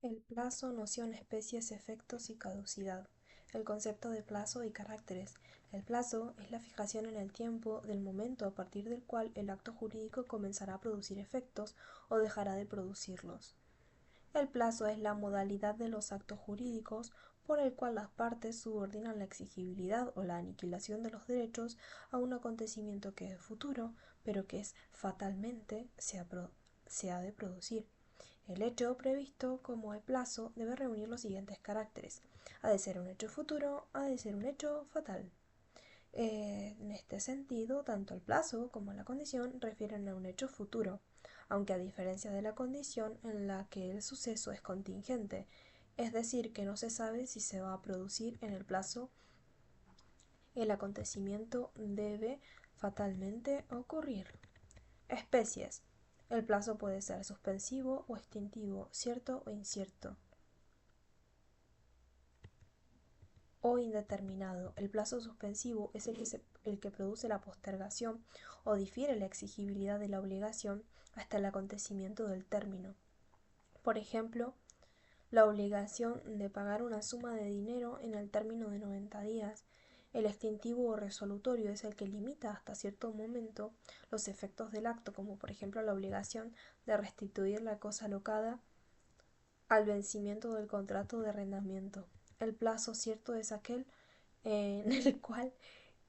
El plazo, noción, especies, efectos y caducidad. El concepto de plazo y caracteres. El plazo es la fijación en el tiempo del momento a partir del cual el acto jurídico comenzará a producir efectos o dejará de producirlos. El plazo es la modalidad de los actos jurídicos por el cual las partes subordinan la exigibilidad o la aniquilación de los derechos a un acontecimiento que es futuro, pero que es fatalmente se ha de producir. El hecho previsto como el plazo debe reunir los siguientes caracteres: ha de ser un hecho futuro, ha de ser un hecho fatal. En este sentido, tanto el plazo como la condición refieren a un hecho futuro, aunque a diferencia de la condición en la que el suceso es contingente, es decir, que no se sabe si se va a producir en el plazo, el acontecimiento debe fatalmente ocurrir. Especies. El plazo puede ser suspensivo o extintivo, cierto o incierto, o indeterminado. El plazo suspensivo es el que produce la postergación o difiere la exigibilidad de la obligación hasta el acontecimiento del término. Por ejemplo, la obligación de pagar una suma de dinero en el término de 90 días. El extintivo o resolutorio es el que limita hasta cierto momento los efectos del acto, como por ejemplo la obligación de restituir la cosa locada al vencimiento del contrato de arrendamiento. El plazo cierto es aquel en el cual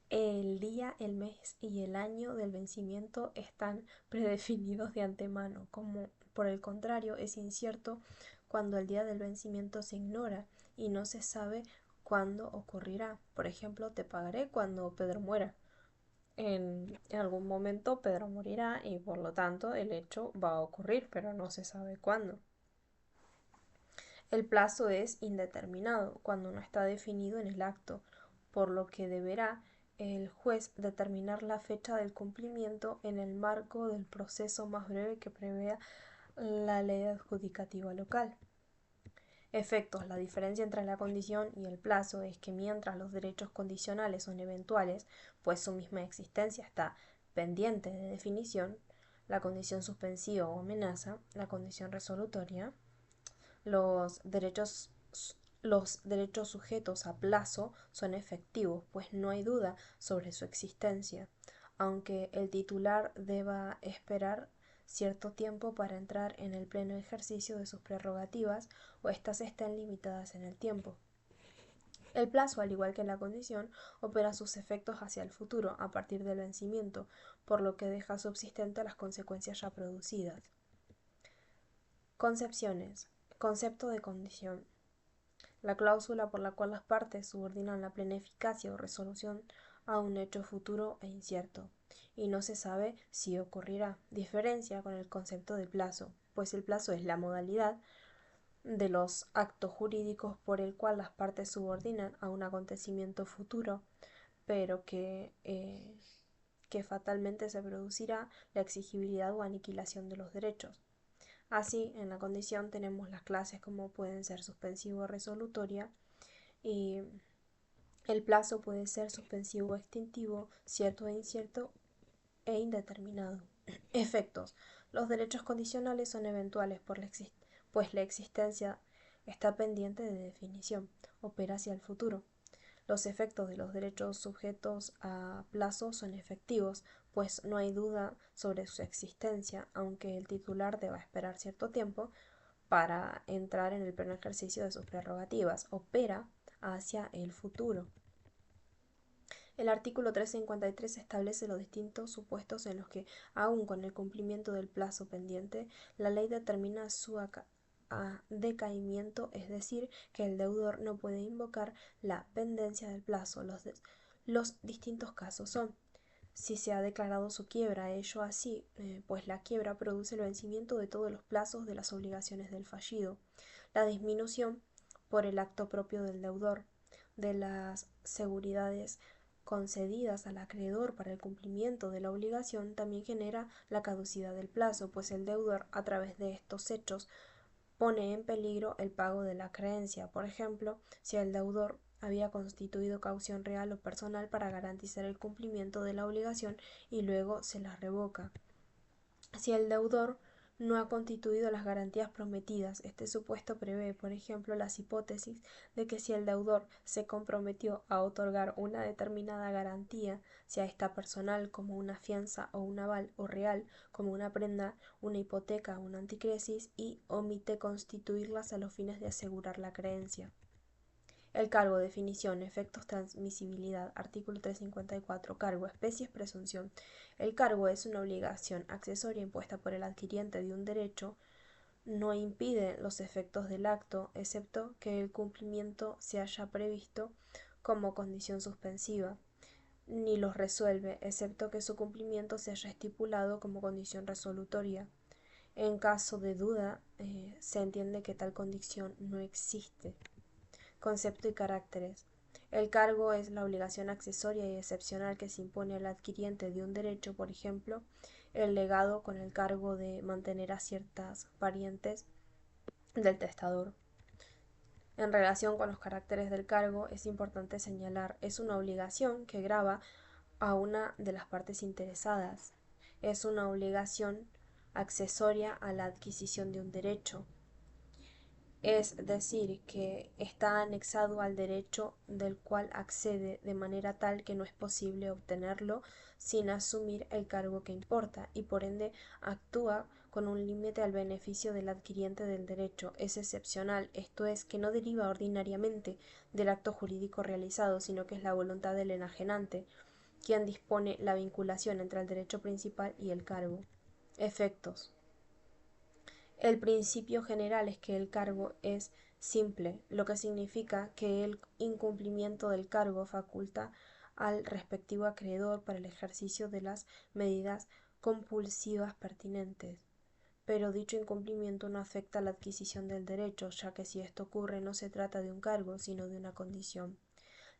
el día, el mes y el año del vencimiento están predefinidos de antemano, como por el contrario es incierto cuando el día del vencimiento se ignora y no se sabe cuándo ocurrirá. Por ejemplo, te pagaré cuando Pedro muera. En algún momento Pedro morirá y por lo tanto el hecho va a ocurrir, pero no se sabe cuándo. El plazo es indeterminado cuando no está definido en el acto, por lo que deberá el juez determinar la fecha del cumplimiento en el marco del proceso más breve que prevea la ley adjudicativa local. Efectos. La diferencia entre la condición y el plazo es que mientras los derechos condicionales son eventuales, pues su misma existencia está pendiente de definición, la condición suspensiva o amenaza, la condición resolutoria, los derechos, los derechos sujetos a plazo son efectivos, pues no hay duda sobre su existencia, aunque el titular deba esperar cierto tiempo para entrar en el pleno ejercicio de sus prerrogativas o éstas estén limitadas en el tiempo. El plazo, al igual que la condición, opera sus efectos hacia el futuro a partir del vencimiento, por lo que deja subsistente las consecuencias ya producidas. Concepciones. Concepto de condición. La cláusula por la cual las partes subordinan la plena eficacia o resolución a un hecho futuro e incierto, y no se sabe si ocurrirá. Diferencia con el concepto de plazo, pues el plazo es la modalidad de los actos jurídicos por el cual las partes subordinan a un acontecimiento futuro, pero que fatalmente se producirá la exigibilidad o aniquilación de los derechos. Así, en la condición tenemos las clases como pueden ser suspensivo o resolutoria, y el plazo puede ser suspensivo o extintivo, cierto e incierto e indeterminado. Efectos. Los derechos condicionales son eventuales pues la existencia está pendiente de definición, opera hacia el futuro. Los efectos de los derechos sujetos a plazo son efectivos, pues no hay duda sobre su existencia, aunque el titular deba esperar cierto tiempo para entrar en el pleno ejercicio de sus prerrogativas. Opera hacia el futuro. El artículo 353 establece los distintos supuestos en los que, aun con el cumplimiento del plazo pendiente, la ley determina su decaimiento, es decir, que el deudor no puede invocar la pendencia del plazo. Los distintos casos son: si se ha declarado su quiebra, ello así, pues la quiebra produce el vencimiento de todos los plazos de las obligaciones del fallido, la disminución por el acto propio del deudor de las seguridades concedidas al acreedor para el cumplimiento de la obligación también genera la caducidad del plazo, pues el deudor, a través de estos hechos, pone en peligro el pago de la creencia. Por ejemplo, si el deudor había constituido caución real o personal para garantizar el cumplimiento de la obligación y luego se la revoca. Si el deudor no ha constituido las garantías prometidas. Este supuesto prevé, por ejemplo, las hipótesis de que si el deudor se comprometió a otorgar una determinada garantía, sea esta personal como una fianza o un aval, o real como una prenda, una hipoteca o una anticresis, y omite constituirlas a los fines de asegurar la creencia. El cargo, definición, efectos, transmisibilidad, artículo 354, cargo, especies, presunción. El cargo es una obligación accesoria impuesta por el adquiriente de un derecho, no impide los efectos del acto, excepto que el cumplimiento se haya previsto como condición suspensiva, ni los resuelve, excepto que su cumplimiento se haya estipulado como condición resolutoria. En caso de duda, se entiende que tal condición no existe. Concepto y caracteres. El cargo es la obligación accesoria y excepcional que se impone al adquiriente de un derecho, por ejemplo, el legado con el cargo de mantener a ciertas parientes del testador. En relación con los caracteres del cargo, es importante señalar, es una obligación que grava a una de las partes interesadas. Es una obligación accesoria a la adquisición de un derecho. Es decir, que está anexado al derecho del cual accede de manera tal que no es posible obtenerlo sin asumir el cargo que importa y por ende actúa con un límite al beneficio del adquiriente del derecho. Es excepcional, esto es, que no deriva ordinariamente del acto jurídico realizado, sino que es la voluntad del enajenante quien dispone la vinculación entre el derecho principal y el cargo. Efectos. El principio general es que el cargo es simple, lo que significa que el incumplimiento del cargo faculta al respectivo acreedor para el ejercicio de las medidas compulsivas pertinentes. Pero dicho incumplimiento no afecta a la adquisición del derecho, ya que si esto ocurre no se trata de un cargo, sino de una condición.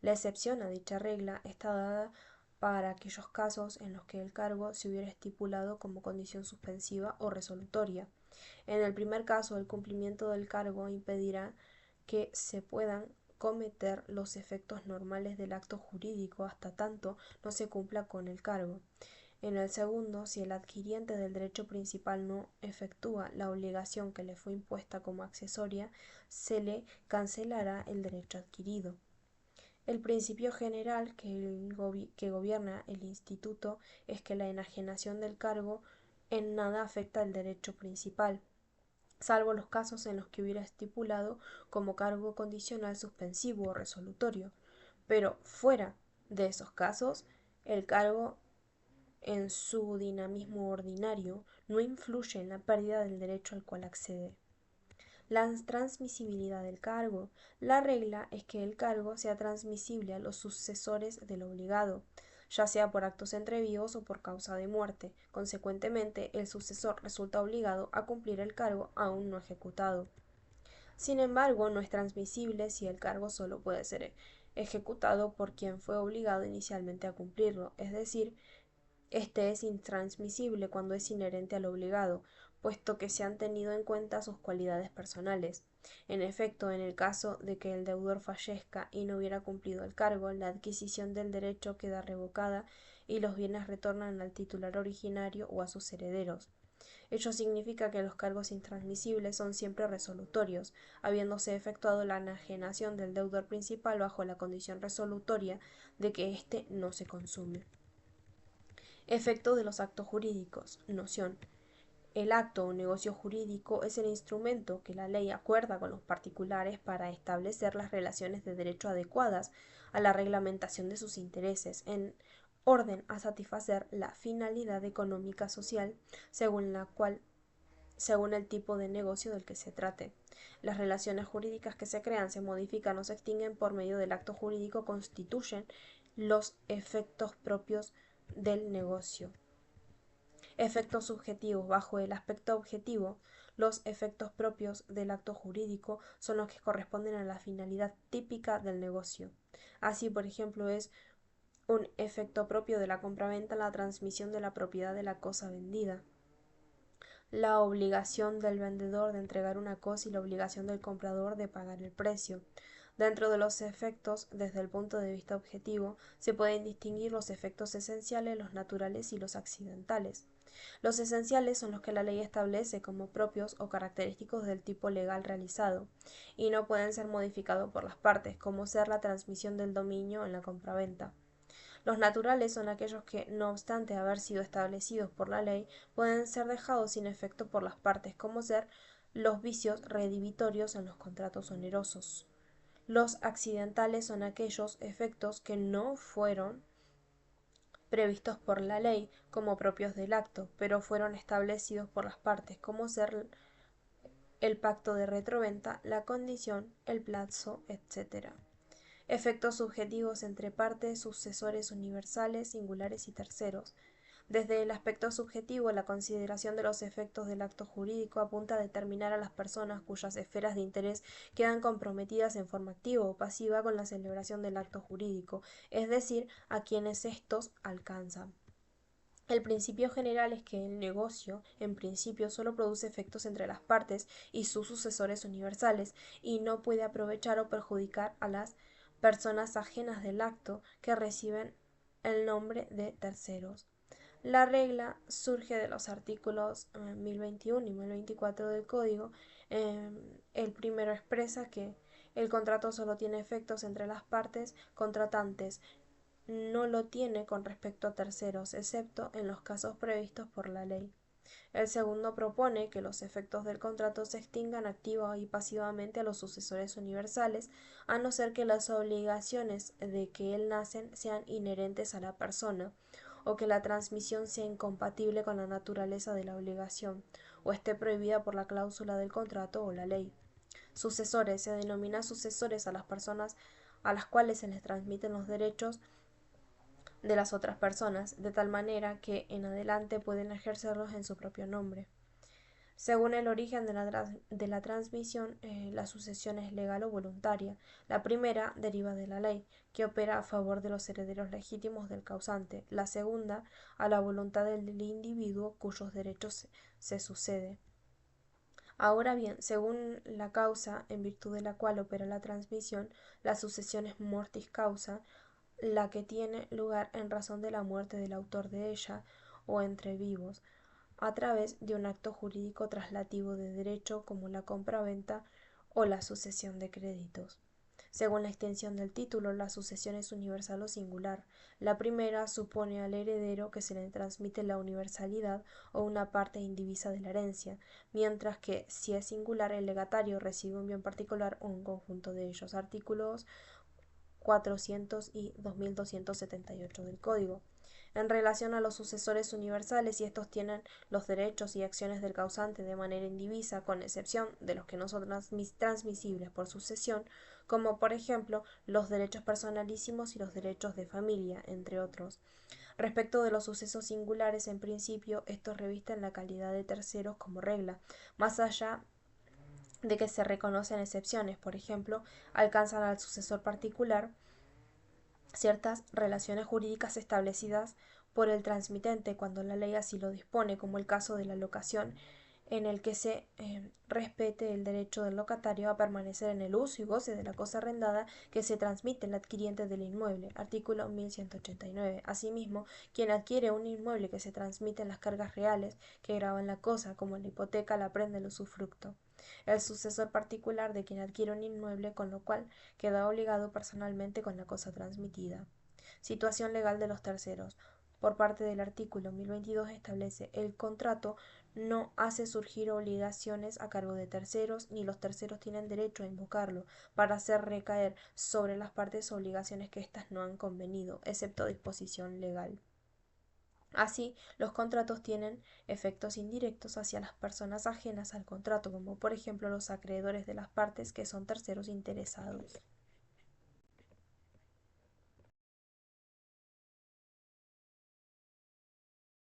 La excepción a dicha regla está dada para aquellos casos en los que el cargo se hubiera estipulado como condición suspensiva o resolutoria. En el primer caso, el cumplimiento del cargo impedirá que se puedan cometer los efectos normales del acto jurídico hasta tanto no se cumpla con el cargo. En el segundo, si el adquiriente del derecho principal no efectúa la obligación que le fue impuesta como accesoria, se le cancelará el derecho adquirido. El principio general que gobierna el instituto es que la enajenación del cargo en nada afecta al derecho principal, salvo los casos en los que hubiera estipulado como cargo condicional suspensivo o resolutorio. Pero fuera de esos casos, el cargo en su dinamismo ordinario no influye en la pérdida del derecho al cual accede. La transmisibilidad del cargo. La regla es que el cargo sea transmisible a los sucesores del obligado, ya sea por actos entre vivos o por causa de muerte. Consecuentemente, el sucesor resulta obligado a cumplir el cargo aún no ejecutado. Sin embargo, no es transmisible si el cargo solo puede ser ejecutado por quien fue obligado inicialmente a cumplirlo, es decir, este es intransmisible cuando es inherente al obligado, puesto que se han tenido en cuenta sus cualidades personales. En efecto, en el caso de que el deudor fallezca y no hubiera cumplido el cargo, la adquisición del derecho queda revocada y los bienes retornan al titular originario o a sus herederos. Ello significa que los cargos intransmisibles son siempre resolutorios, habiéndose efectuado la enajenación del deudor principal bajo la condición resolutoria de que éste no se consume. Efecto de los actos jurídicos. Noción. El acto o negocio jurídico es el instrumento que la ley acuerda con los particulares para establecer las relaciones de derecho adecuadas a la reglamentación de sus intereses, en orden a satisfacer la finalidad económica social según el tipo de negocio del que se trate. Las relaciones jurídicas que se crean, se modifican o se extinguen por medio del acto jurídico constituyen los efectos propios del negocio. Efectos subjetivos. Bajo el aspecto objetivo, los efectos propios del acto jurídico son los que corresponden a la finalidad típica del negocio. Así, por ejemplo, es un efecto propio de la compraventa la transmisión de la propiedad de la cosa vendida, la obligación del vendedor de entregar una cosa y la obligación del comprador de pagar el precio. Dentro de los efectos, desde el punto de vista objetivo, se pueden distinguir los efectos esenciales, los naturales y los accidentales. Los esenciales son los que la ley establece como propios o característicos del tipo legal realizado, y no pueden ser modificados por las partes, como ser la transmisión del dominio en la compraventa. Los naturales son aquellos que, no obstante haber sido establecidos por la ley, pueden ser dejados sin efecto por las partes, como ser los vicios redhibitorios en los contratos onerosos. Los accidentales son aquellos efectos que no fueron previstos por la ley como propios del acto, pero fueron establecidos por las partes, como ser el pacto de retroventa, la condición, el plazo, etc. Efectos subjetivos entre partes, sucesores universales, singulares y terceros. Desde el aspecto subjetivo, la consideración de los efectos del acto jurídico apunta a determinar a las personas cuyas esferas de interés quedan comprometidas en forma activa o pasiva con la celebración del acto jurídico, es decir, a quienes estos alcanzan. El principio general es que el negocio, en principio, solo produce efectos entre las partes y sus sucesores universales, y no puede aprovechar o perjudicar a las personas ajenas del acto que reciben el nombre de terceros. La regla surge de los artículos 1021 y 1024 del Código. El primero expresa que el contrato solo tiene efectos entre las partes contratantes, no lo tiene con respecto a terceros, excepto en los casos previstos por la ley. El segundo propone que los efectos del contrato se extingan activa y pasivamente a los sucesores universales, a no ser que las obligaciones de que él nacen sean inherentes a la persona, o que la transmisión sea incompatible con la naturaleza de la obligación, o esté prohibida por la cláusula del contrato o la ley. Sucesores: se denomina sucesores a las personas a las cuales se les transmiten los derechos de las otras personas, de tal manera que en adelante pueden ejercerlos en su propio nombre. Según el origen de la transmisión, la sucesión es legal o voluntaria. La primera deriva de la ley, que opera a favor de los herederos legítimos del causante. La segunda, a la voluntad del individuo cuyos derechos se sucede. Ahora bien, según la causa en virtud de la cual opera la transmisión, la sucesión es mortis causa, la que tiene lugar en razón de la muerte del autor de ella o entre vivos, a través de un acto jurídico traslativo de derecho como la compraventa o la sucesión de créditos. Según la extensión del título, la sucesión es universal o singular. La primera supone al heredero que se le transmite la universalidad o una parte indivisa de la herencia, mientras que, si es singular, el legatario recibe un bien particular o un conjunto de ellos. Artículos 400 y 2278 del Código. En relación a los sucesores universales, si estos tienen los derechos y acciones del causante de manera indivisa, con excepción de los que no son transmisibles por sucesión, como por ejemplo los derechos personalísimos y los derechos de familia, entre otros. Respecto de los sucesos singulares, en principio, estos revisten la calidad de terceros como regla, más allá de que se reconocen excepciones, por ejemplo, alcanzan al sucesor particular ciertas relaciones jurídicas establecidas por el transmitente cuando la ley así lo dispone, como el caso de la locación, en el que se respete el derecho del locatario a permanecer en el uso y goce de la cosa arrendada que se transmite al adquiriente del inmueble. Artículo 1189. Asimismo, quien adquiere un inmueble que se transmite en las cargas reales que graban la cosa, como la hipoteca, la prenda, el usufructo. El sucesor particular de quien adquiere un inmueble, con lo cual queda obligado personalmente con la cosa transmitida. Situación legal de los terceros. Por parte del artículo 1022 establece: el contrato no hace surgir obligaciones a cargo de terceros, ni los terceros tienen derecho a invocarlo para hacer recaer sobre las partes obligaciones que éstas no han convenido, excepto disposición legal. Así, los contratos tienen efectos indirectos hacia las personas ajenas al contrato, como por ejemplo los acreedores de las partes que son terceros interesados.